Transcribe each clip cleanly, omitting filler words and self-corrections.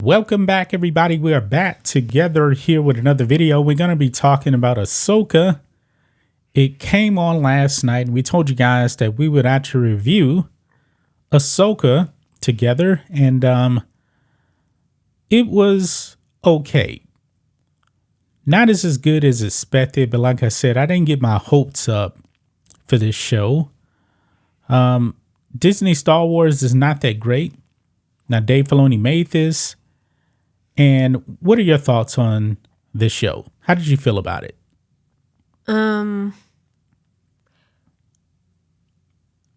Welcome back, everybody. We are back together here with another video. We're going to be talking about Ahsoka. It came on last night, and we told you guys that we would actually review Ahsoka together, and it was okay. Not as good as expected, but like I said, I didn't get my hopes up for this show. Disney Star Wars is not that great. Now, Dave Filoni made this. And what are your thoughts on this show? How did you feel about it? I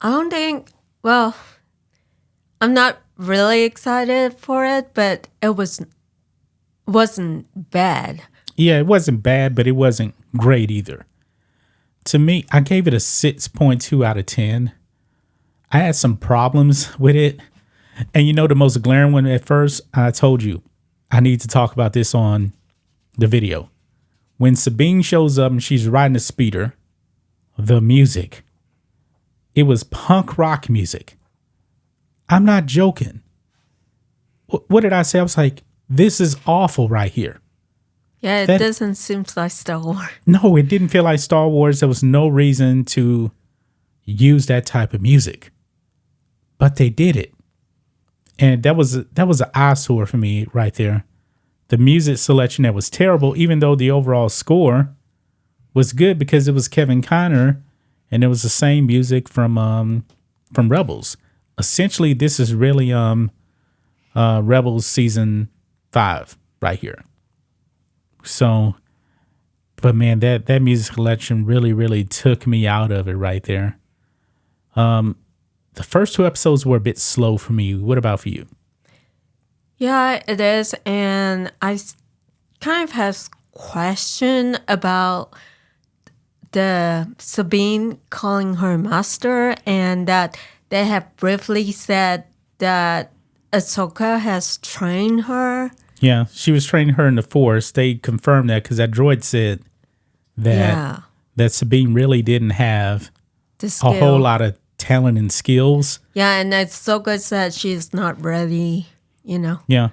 don't think, well, I'm not really excited for it, but it wasn't bad. Yeah, it wasn't bad, but it wasn't great either. To me, I gave it a 6.2 out of 10. I had some problems with it. And you know, the most glaring one at first, I told you, I need to talk about this on the video. When Sabine shows up and she's riding a speeder, the music, it was punk rock music. I'm not joking. What did I say? I was like, this is awful right here. Yeah, it doesn't seem like Star Wars. No, it didn't feel like Star Wars. There was no reason to use that type of music. But they did it. And that was an eyesore for me right there. The music selection that was terrible, even though the overall score was good because it was Kevin Connor and it was the same music from Rebels. Essentially, this is really Rebels season 5 right here. So, but man, that music selection really took me out of it right there. The first 2 episodes were a bit slow for me. What about for you? Yeah, it is. And I kind of have question about the Sabine calling her master, and that they have briefly said that Ahsoka has trained her. Yeah, she was training her in the Force. They confirmed that because that droid said that Sabine really didn't have a whole lot of talent and skills. Yeah, and Ahsoka said she's not ready, you know. Yeah.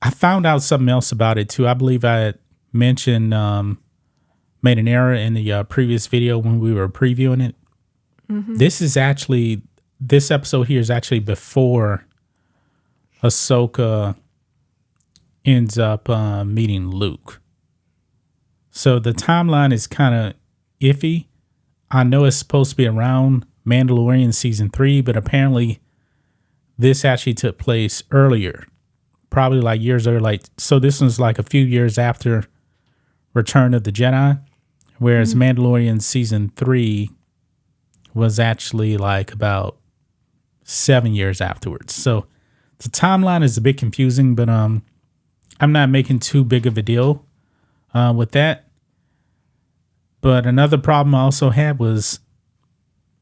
I found out something else about it too. I believe I had mentioned, made an error in the previous video when we were previewing it. Mm-hmm. This episode here is actually before Ahsoka ends up meeting Luke. So the timeline is kind of iffy. I know it's supposed to be around Mandalorian season 3, but apparently this actually took place earlier, probably like years earlier. So this was like a few years after Return of the Jedi, whereas Mandalorian season 3 was actually like about 7 years afterwards. So the timeline is a bit confusing, but I'm not making too big of a deal with that. But another problem I also had was,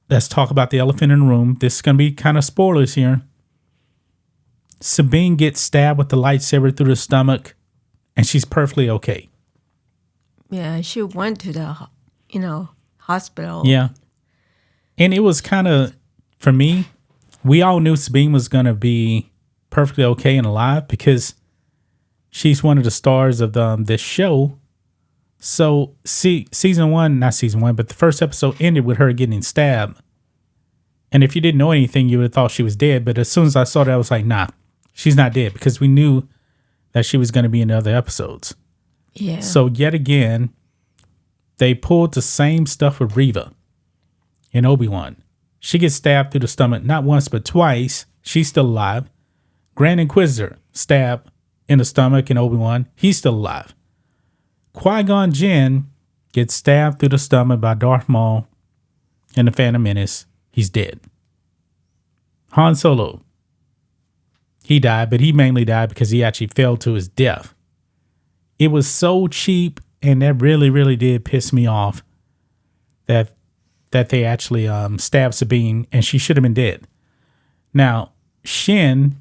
let's talk about the elephant in the room. This is going to be kind of spoilers here. Sabine gets stabbed with the lightsaber through the stomach, and she's perfectly okay. Yeah, she went to the, hospital. Yeah. And it was kind of, for me, we all knew Sabine was going to be perfectly okay and alive because she's one of the stars of this show. So season 1, not season 1, but the first episode ended with her getting stabbed. And if you didn't know anything, you would have thought she was dead. But as soon as I saw that, I was like, nah, she's not dead, because we knew that she was going to be in other episodes. Yeah. So yet again, they pulled the same stuff with Reva in Obi-Wan. She gets stabbed through the stomach not once, but twice. She's still alive. Grand Inquisitor stabbed in the stomach in Obi-Wan. He's still alive. Qui-Gon Jinn gets stabbed through the stomach by Darth Maul in The Phantom Menace. He's dead. Han Solo, he died, but he mainly died because he actually fell to his death. It was so cheap, and that really did piss me off that they actually stabbed Sabine, and she should have been dead. Now, Shin,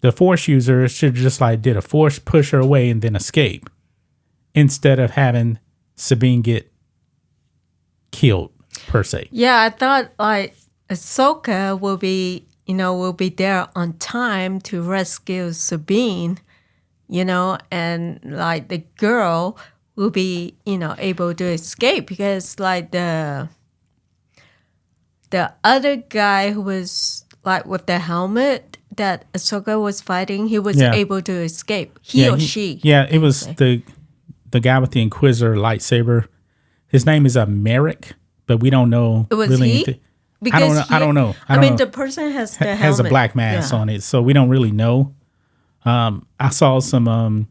the Force user, should have just did a Force push her away and then escape, instead of having Sabine get killed, per se. Yeah, I thought Ahsoka will be there on time to rescue Sabine. and like the girl will be, able to escape because like the other guy who was like with the helmet that Ahsoka was fighting, he was Yeah. able to escape. He or she. Yeah, it was say. the guy with the Inquisitor lightsaber. His name is Merrick, but we don't know It was really he? anything. Because I don't know. I mean, know. the person has the helmet. Has a black mask Yeah. on it, so we don't really know. I saw some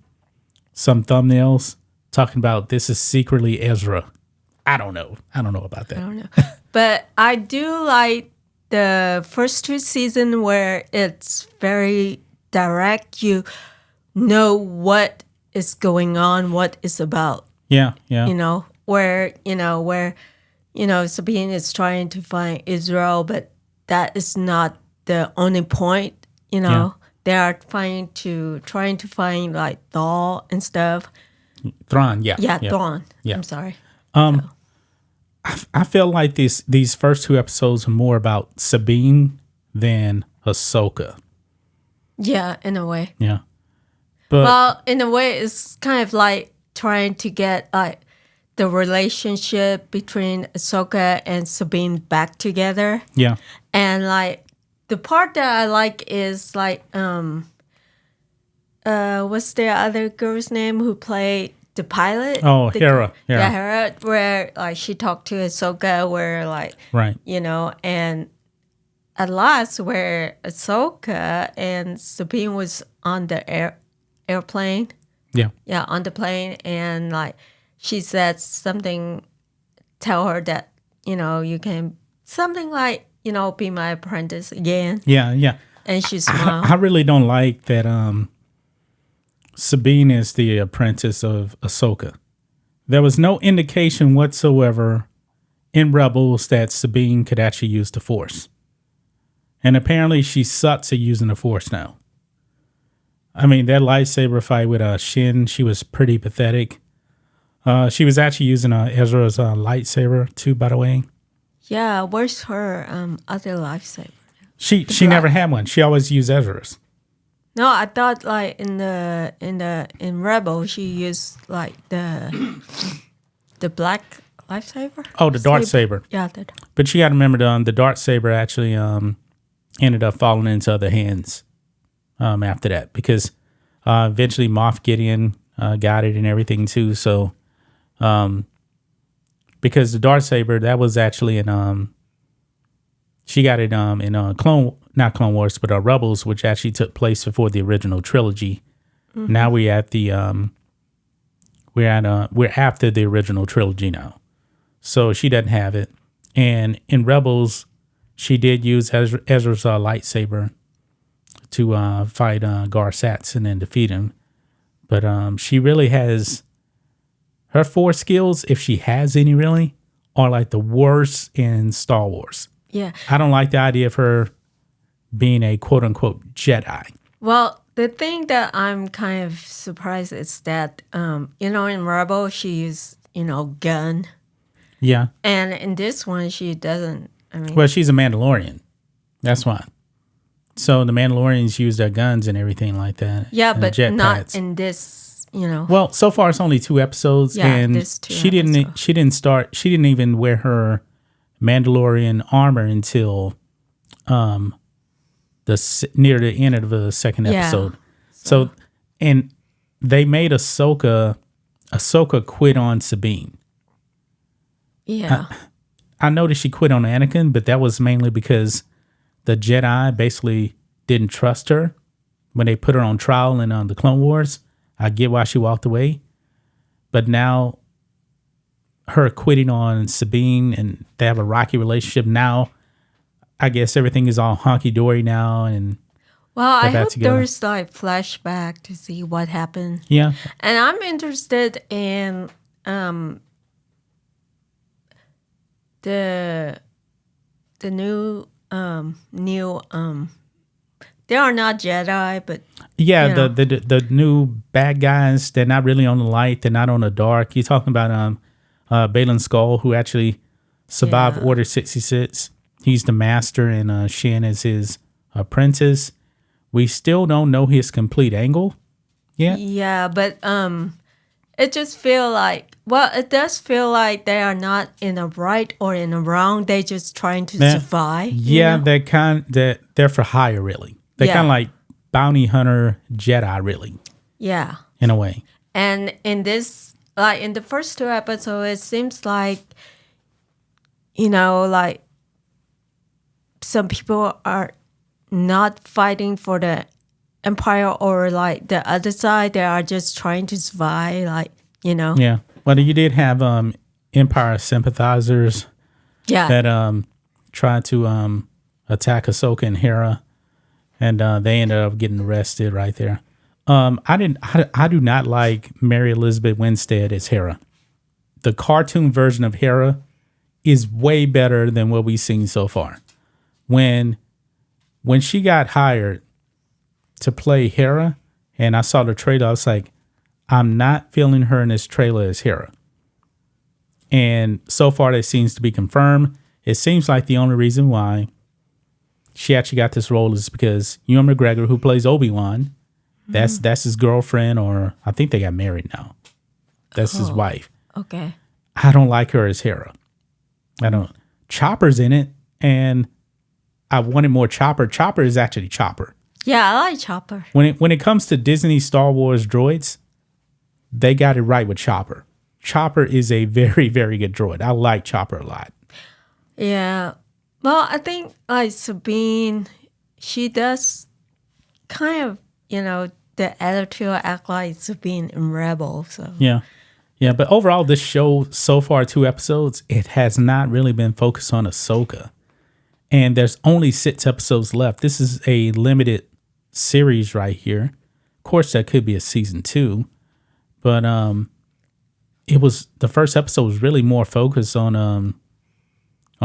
thumbnails talking about this is secretly Ezra. I don't know. I don't know about that. I don't know. But I do like the first 2 seasons where it's very direct. You know what is going on, what it's about. Yeah. Where Sabine is trying to find Israel, but that is not the only point. Yeah. They are trying to find like Thor and stuff. Thrawn. Yeah. Yeah, Thrawn. Yeah. I'm sorry. I feel like these first 2 episodes are more about Sabine than Ahsoka. Yeah, in a way. Yeah. But Well, in a way, it's kind of like trying to get like the relationship between Ahsoka and Sabine back together. yeah. And like the part that I like is like what's the other girl's name who played the pilot? Oh, Hera. Yeah, Hera, where like she talked to Ahsoka, where like Right. and at last where Ahsoka and Sabine was on the airplane. Yeah. Yeah, on the plane, and like she said something, tell her that you can something like be my apprentice again, Yeah. and she smiled. I really don't like that Sabine is the apprentice of Ahsoka. There was no indication whatsoever in Rebels that Sabine could actually use the Force. And apparently she sucks at using the Force now. I mean, that lightsaber fight with Shin, she was pretty pathetic. She was actually using Ezra's lightsaber too, by the way. Yeah, where's her other lightsaber? She never had one. She always used Ezra's. No, I thought like in Rebel she used like the black lightsaber. Oh, the dark saber. Yeah, But you got to remember the dark saber actually ended up falling into other hands after that because eventually Moff Gideon got it and everything too. So because the dark saber that was actually in she got it in not Clone Wars but Rebels, which actually took place before the original trilogy. Mm-hmm. Now we're at the we're after the original trilogy now, so she doesn't have it. And in Rebels, she did use Ezra's lightsaber to fight Gar Saxon and defeat him. But she really has her Force skills, if she has any really, are like the worst in Star Wars. Yeah. I don't like the idea of her being a quote unquote Jedi. Well, the thing that I'm kind of surprised is that, in Rebel, she used, gun. Yeah. And in this one, she doesn't. I mean, well, she's a Mandalorian. That's why. So the Mandalorians use their guns and everything like that. Yeah, but not pads. in this, Well, so far it's only 2 episodes, Yeah, and there's 2 she episodes. she didn't even wear her Mandalorian armor until near the end of the second Yeah. episode. So and they made Ahsoka quit on Sabine. Yeah. I noticed she quit on Anakin, but that was mainly because the Jedi basically didn't trust her when they put her on trial in the Clone Wars. I get why she walked away. But now her quitting on Sabine and they have a rocky relationship now, I guess everything is all honky-dory now. And Well, I back hope together. there's like flashback to see what happened. yeah, And I'm interested in the new they are not Jedi, but yeah, you know. the new bad guys, they're not really on the light, they're not on the dark. You're talking about Baylan Skull, who actually survived Yeah. Order 66. He's the master, and Shin is his apprentice. We still don't know his complete angle. Yeah. Yeah, but it just feel like, well, it does feel like they are not in a right or in a wrong. They just trying to Man, survive. yeah, they're for hire, really. They're kind Yeah. of like bounty hunter Jedi, really, Yeah. in a way. And in this, like in the first two episodes, it seems like, like some people are not fighting for the empire or like the other side. They are just trying to survive, Yeah. Well, you did have Empire sympathizers Yeah. that tried to attack Ahsoka and Hera, and they ended up getting arrested right there. I do not like Mary Elizabeth Winstead as Hera. The cartoon version of Hera is way better than what we've seen so far. When she got hired to play Hera, and I saw the trailer, I was like, I'm not feeling her in this trailer as Hera. And so far, that seems to be confirmed. It seems like the only reason why she actually got this role is because Ewan McGregor, who plays Obi-Wan, that's his girlfriend, or I think they got married now. That's his wife. Okay. I don't like her as Hera. I don't. Chopper's in it, and I wanted more Chopper. Chopper is actually Chopper. Yeah, I like Chopper. When it comes to Disney Star Wars droids, they got it right with Chopper. Chopper is a very, very good droid. I like Chopper a lot. Yeah. Well, I think like Sabine, she does kind of, the attitude act like Sabine in Rebel. So Yeah. Yeah, but overall, this show, so far, 2 episodes, it has not really been focused on Ahsoka. And there's only 6 episodes left. This is a limited series right here. Of course, that could be a season 2. But it was, the first episode was really more focused on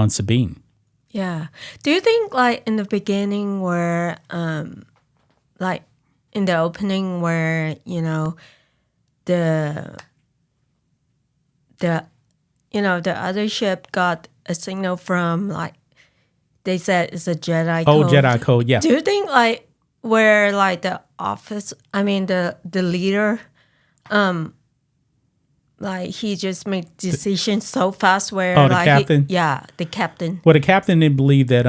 Sabine. yeah. Do you think like in the beginning where like in the opening where, the the other ship got a signal from like they said it's a Jedi Oh, code. Jedi Code, yeah. Do you think like where like the leader like he just made decisions so fast where Oh, the like captain? the captain. Well, the captain didn't believe that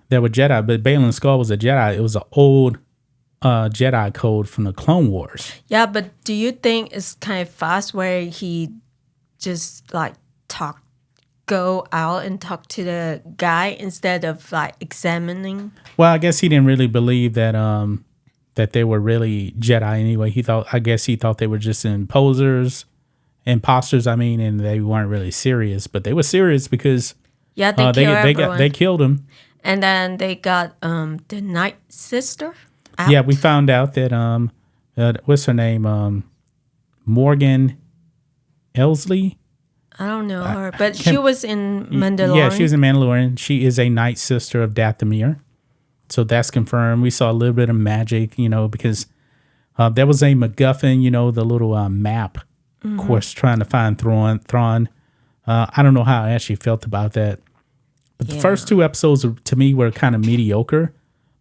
there were Jedi, but Baylan Skoll was a Jedi. It was an old Jedi code from the Clone Wars. Yeah, but do you think it's kind of fast where he just like go out and talk to the guy instead of like examining? Well, I guess he didn't really believe that that they were really Jedi anyway. I guess he thought they were just imposters, and they weren't really serious. But they were serious because Yeah, they they killed him. And then they got the Night Sister out. Yeah, we found out that what's her name? Morgan Elsley. I don't know her, but she was in Mandalorian. Yeah, she was in Mandalorian. She is a Night Sister of Dathomir. So that's confirmed. We saw a little bit of magic, because there was a MacGuffin, the little map, of course, trying to find Thrawn. I don't know how I actually felt about that. But the first 2 episodes, to me, were kind of mediocre.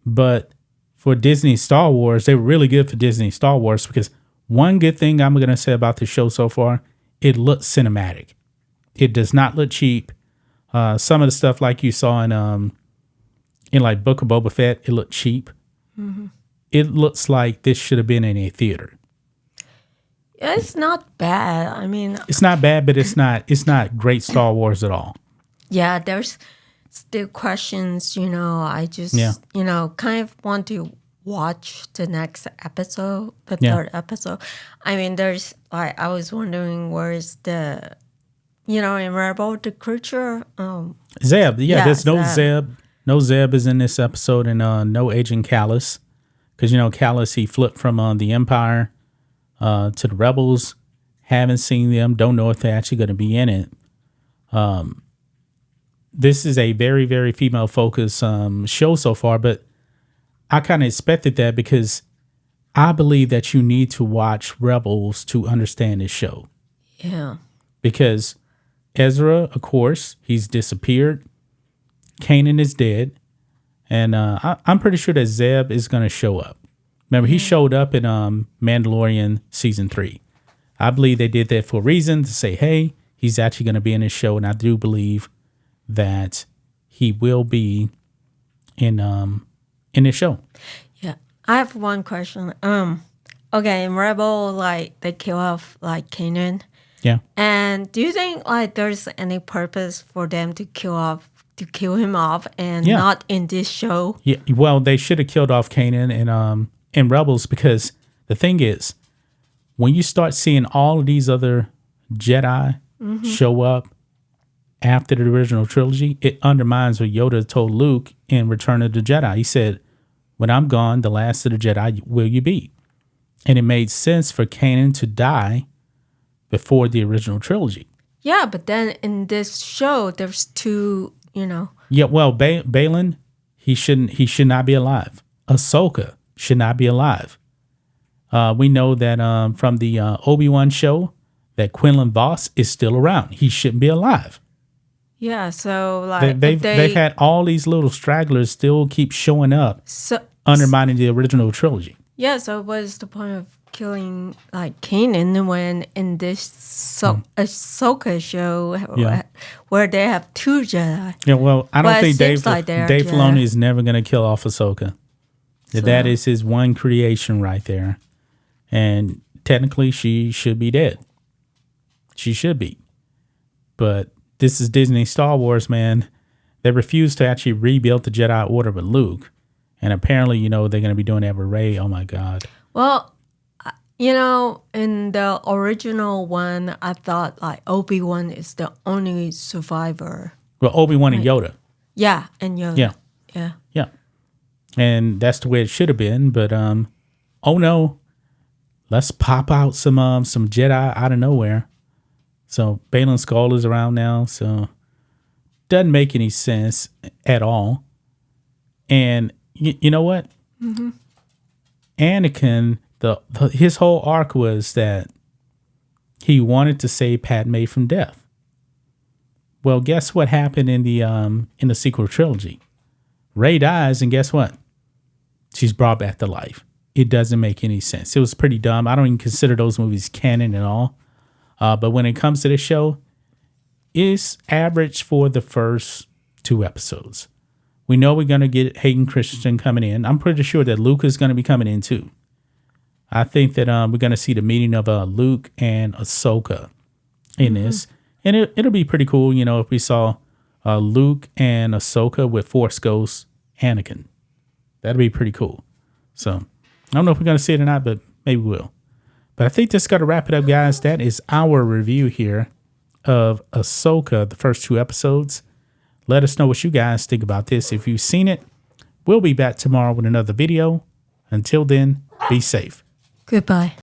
But for Disney Star Wars, they were really good for Disney Star Wars because one good thing I'm going to say about the show so far, it looks cinematic. It does not look cheap. Some of the stuff like you saw in like Book of Boba Fett, it looked cheap. Mm-hmm. It looks like this should have been in a theater. Yeah, it's not bad. I mean, it's not bad, but it's not great Star Wars at all. Yeah, there's still questions. I just kind of want to watch the next episode, the third episode. I mean, there's like I was wondering where's the in Rebel the creature. Zeb, there's no Zeb. Zeb. No Zeb is in this episode, and no Agent Callus, because Callus he flipped from the Empire to the Rebels. Haven't seen them. Don't know if they're actually going to be in it. This is a very, very female focused show so far, but I kind of expected that because I believe that you need to watch Rebels to understand this show. Yeah. Because Ezra, of course, he's disappeared. Kanan is dead. And I'm pretty sure that Zeb is going to show up. Remember, he showed up in Mandalorian season 3. I believe they did that for a reason to say, hey, he's actually going to be in this show. And I do believe that he will be in this show. Yeah. I have one question. Okay, in Rebel, like they kill off like Kanan. Yeah. And do you think like there's any purpose for them to kill him off and not in this show? Yeah. Well, they should have killed off Kanan in Rebels, because the thing is, when you start seeing all of these other Jedi show up after the original trilogy, it undermines what Yoda told Luke in Return of the Jedi. He said, when I'm gone, the last of the Jedi will you be? And it made sense for Kanan to die before the original trilogy. Yeah, but then in this show, there's two, Yeah, well, Balin, he should not be alive. Ahsoka should not be alive. We know that from the Obi-Wan show that Quinlan Vos is still around. He shouldn't be alive. Yeah, so like they've had all these little stragglers still keep showing up, undermining the original trilogy. Yeah, so what's the point of killing like Kanan when in this Ahsoka show where they have two Jedi? Yeah, well, I don't think Dave Jedi. Filoni is never going to kill off Ahsoka. So. That is his one creation right there. And technically, she should be dead. She should be. But this is Disney Star Wars, man. They refuse to actually rebuild the Jedi Order with Luke. And apparently, they're going to be doing that with Rey. Oh, my God. Well, in the original one, I thought like Obi-Wan is the only survivor. Well, Obi-Wan and Yoda. Yeah, and Yoda. Yeah. And that's the way it should have been. But, oh, no. Let's pop out some Jedi out of nowhere. So Balin Skull is around now. So doesn't make any sense at all. And you know what? Mm-hmm. Anakin, his whole arc was that he wanted to save Padme from death. Well, guess what happened in the sequel trilogy? Rey dies, and guess what? She's brought back to life. It doesn't make any sense. It was pretty dumb. I don't even consider those movies canon at all. But when it comes to the show, it's average for the first 2 episodes. We know we're going to get Hayden Christensen coming in. I'm pretty sure that Luke is going to be coming in too. I think that we're going to see the meeting of Luke and Ahsoka in this. And it'll be pretty cool, if we saw Luke and Ahsoka with Force Ghost Anakin. That'd be pretty cool. So I don't know if we're going to see it or not, but maybe we will. But I think that's got to wrap it up, guys. That is our review here of Ahsoka, the first 2 episodes. Let us know what you guys think about this. If you've seen it, we'll be back tomorrow with another video. Until then, be safe. Goodbye.